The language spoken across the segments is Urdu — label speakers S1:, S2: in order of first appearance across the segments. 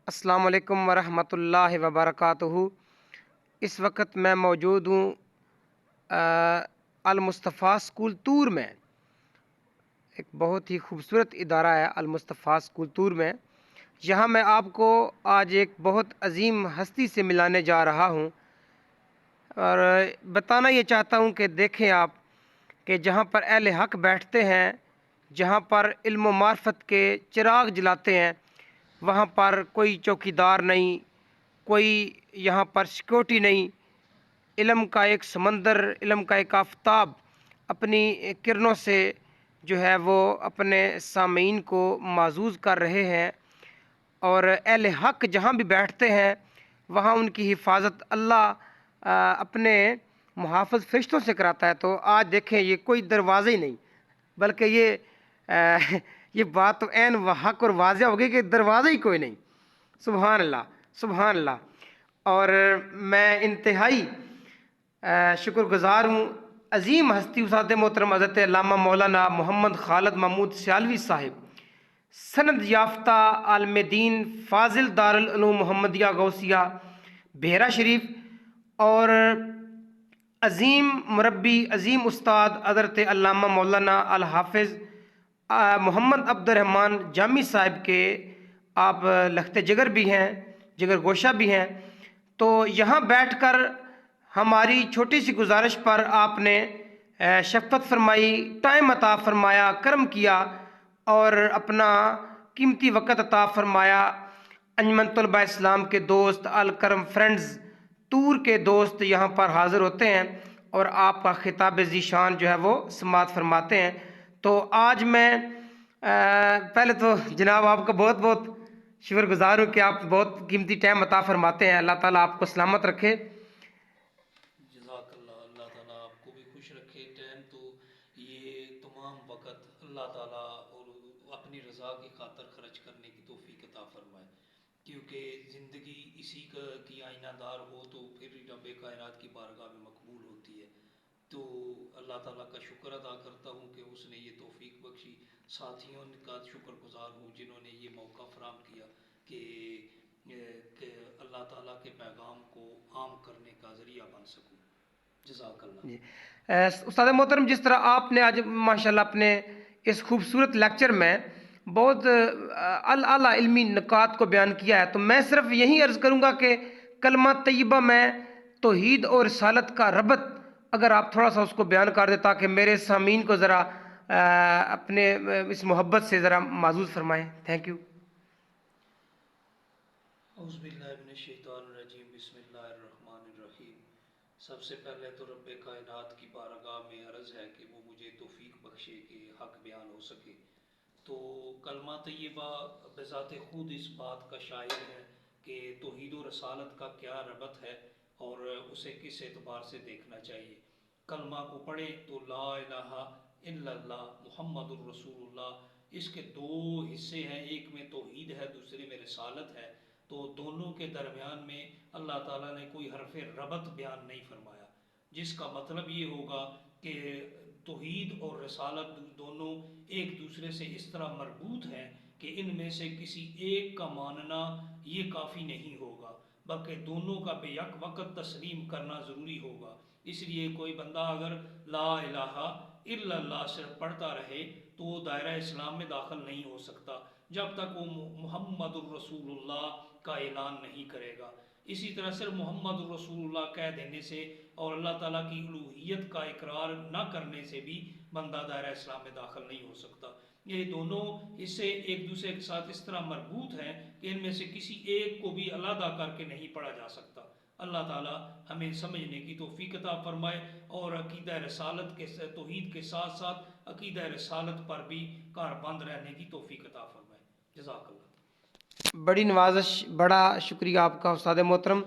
S1: السلام علیکم ورحمۃ اللہ وبرکاتہ۔ اس وقت میں موجود ہوں المصطفیٰ اسکول طور میں۔ ایک بہت ہی خوبصورت ادارہ ہے المصطفیٰ اسکول طور میں۔ یہاں میں آپ کو آج ایک بہت عظیم ہستی سے ملانے جا رہا ہوں، اور بتانا یہ چاہتا ہوں کہ دیکھیں آپ کہ جہاں پر اہل حق بیٹھتے ہیں، جہاں پر علم و معرفت کے چراغ جلاتے ہیں، وہاں پر کوئی چوکیدار نہیں، کوئی یہاں پر سیکورٹی نہیں۔ علم کا ایک سمندر، علم کا ایک آفتاب اپنی کرنوں سے جو ہے وہ اپنے سامعین کو معزوز کر رہے ہیں، اور اہل حق جہاں بھی بیٹھتے ہیں وہاں ان کی حفاظت اللہ اپنے محافظ فرشتوں سے کراتا ہے۔ تو آج دیکھیں یہ کوئی دروازہ ہی نہیں، بلکہ یہ بات تو عین حق اور واضح ہوگی کہ دروازہ ہی کوئی نہیں۔ سبحان اللہ، سبحان اللہ۔ اور میں انتہائی شکر گزار ہوں عظیم ہستی استاد محترم حضرت علامہ مولانا محمد خالد محمود سیالوی صاحب، سند یافتہ عالم دین، فاضل دارالعلوم محمدیہ غوثیہ بحیرہ شریف، اور عظیم مربی، عظیم استاد حضرت علامہ مولانا الحافظ محمد عبد الرحمن جامی صاحب کے آپ لخت جگر بھی ہیں، جگر گوشہ بھی ہیں۔ تو یہاں بیٹھ کر ہماری چھوٹی سی گزارش پر آپ نے شفقت فرمائی، ٹائم عطا فرمایا، کرم کیا، اور اپنا قیمتی وقت عطا فرمایا۔ انجمن طلباء اسلام کے دوست، الکرم فرینڈز طور کے دوست یہاں پر حاضر ہوتے ہیں اور آپ کا خطاب ذیشان جو ہے وہ سماعت فرماتے ہیں۔ تو آج میں پہلے تو جناب آپ کا بہت بہت شکر گزار ہوں کہ آپ بہت قیمتی ٹائم عطا فرماتے ہیں۔ اللہ تعالیٰ آپ کو سلامت رکھے۔
S2: جزاک اللہ، اللہ تعالیٰ آپ کو بھی خوش رکھے۔ ٹائم تو یہ تمام وقت اللہ تعالیٰ اور اپنی رضا کی خاطر خرچ کرنے کی توفیق عطا فرمائے، کیونکہ زندگی اسی کی آئینہ دار ہو تو پھر رب کائنات کی بارگاہ میں مقبول ہوتی ہے۔ تو اللہ تعالیٰ کا شکر ادا کرتا ہوں کہ اس نے یہ توفیق بخشی۔ ساتھیوں کا شکر گزار ہوں جنہوں نے یہ موقع فراہم کیا کہ اللہ تعالیٰ کے پیغام کو عام کرنے کا ذریعہ بن سکوں۔ جزاک اللہ۔
S1: جی استاد محترم، جس طرح آپ نے آج ماشاءاللہ اپنے اس خوبصورت لیکچر میں بہت اعلیٰ علمی نکات کو بیان کیا ہے، تو میں صرف یہی عرض کروں گا کہ کلمہ طیبہ میں توحید اور رسالت کا ربط اگر آپ تھوڑا سا اس کو بیان کر دیں تاکہ میرے سامعین کو ذرا اپنے اس محبت سے ذرا معزوز فرمائیں۔ Thank you.
S2: اعوذ باللہ من الشیطان الرجیم، بسم اللہ الرحمن الرحیم۔ سب سے پہلے تو رب کائنات کی بارگاہ میں عرض ہے کہ وہ مجھے توفیق بخشے کہ حق بیان ہو سکے۔ تو کلمہ طیبہ بذات خود اس بات کا شاہد ہے کہ توحید و رسالت کا کیا ربط ہے اور اسے کس اعتبار سے دیکھنا چاہیے۔ کلمہ کو پڑھیں تو لا الہ الا اللہ محمد الرسول اللہ، اس کے دو حصے ہیں، ایک میں توحید ہے، دوسرے میں رسالت ہے۔ تو دونوں کے درمیان میں اللہ تعالیٰ نے کوئی حرف ربط بیان نہیں فرمایا، جس کا مطلب یہ ہوگا کہ توحید اور رسالت دونوں ایک دوسرے سے اس طرح مربوط ہیں کہ ان میں سے کسی ایک کا ماننا یہ کافی نہیں ہوگا، بلکہ دونوں کا بے یک وقت تسلیم کرنا ضروری ہوگا۔ اس لیے کوئی بندہ اگر لا الہ الا اللہ صرف پڑھتا رہے تو وہ دائرہ اسلام میں داخل نہیں ہو سکتا جب تک وہ محمد الرسول اللہ کا اعلان نہیں کرے گا۔ اسی طرح صرف محمد الرسول اللہ کہہ دینے سے اور اللہ تعالیٰ کی الوہیت کا اقرار نہ کرنے سے بھی بندہ دائرہ اسلام میں داخل نہیں ہو سکتا۔ یہ دونوں حصے ایک دوسرے کے ساتھ اس طرح مربوط ہیں کہ ان میں سے کسی ایک کو بھی علیحدہ کر کے نہیں پڑھا جا سکتا۔ اللہ تعالیٰ ہمیں سمجھنے کی توفیق عطا فرمائے اور عقیدہ رسالت کے توحید کے ساتھ ساتھ عقیدہ رسالت پر بھی کاربند رہنے کی توفیق عطا فرمائے۔ جزاک اللہ۔
S1: بڑی نوازش، بڑا شکریہ آپ کا استاد محترم۔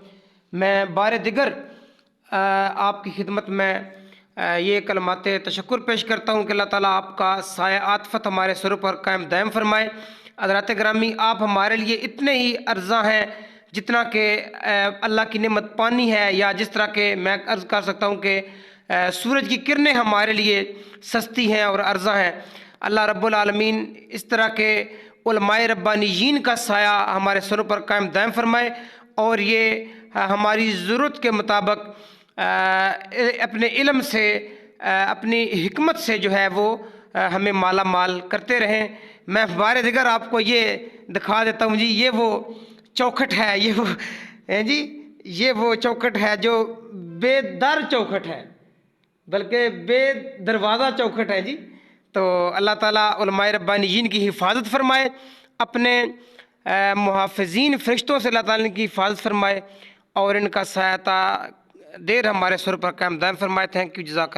S1: میں بار دیگر آپ کی خدمت میں یہ کلمات تشکر پیش کرتا ہوں کہ اللہ تعالیٰ آپ کا سایہ عاطفت ہمارے سروں پر قائم دائم فرمائے۔ حضرات گرامی، آپ ہمارے لیے اتنے ہی ارزاں ہیں جتنا کہ اللہ کی نعمت پانی ہے، یا جس طرح کہ میں عرض کر سکتا ہوں کہ سورج کی کرنیں ہمارے لیے سستی ہیں اور ارزاں ہیں۔ اللہ رب العالمین اس طرح کے علماء ربانیین کا سایہ ہمارے سروں پر قائم دائم فرمائے، اور یہ ہماری ضرورت کے مطابق اپنے علم سے، اپنی حکمت سے جو ہے وہ ہمیں مالا مال کرتے رہیں۔ میں بار دیگر آپ کو یہ دکھا دیتا ہوں جی، یہ وہ چوکھٹ ہے، یہ وہ چوکھٹ ہے جو بے در چوکھٹ ہے، بلکہ بے دروازہ چوکھٹ ہے جی۔ تو اللہ تعالیٰ علماء ربانیین کی حفاظت فرمائے، اپنے محافظین فرشتوں سے اللہ تعالیٰ کی حفاظت فرمائے، اور ان کا سایہ تا دیر ہمارے سر پر قائم دائم فرمائے۔ تھینک یو، جزاک اللہ۔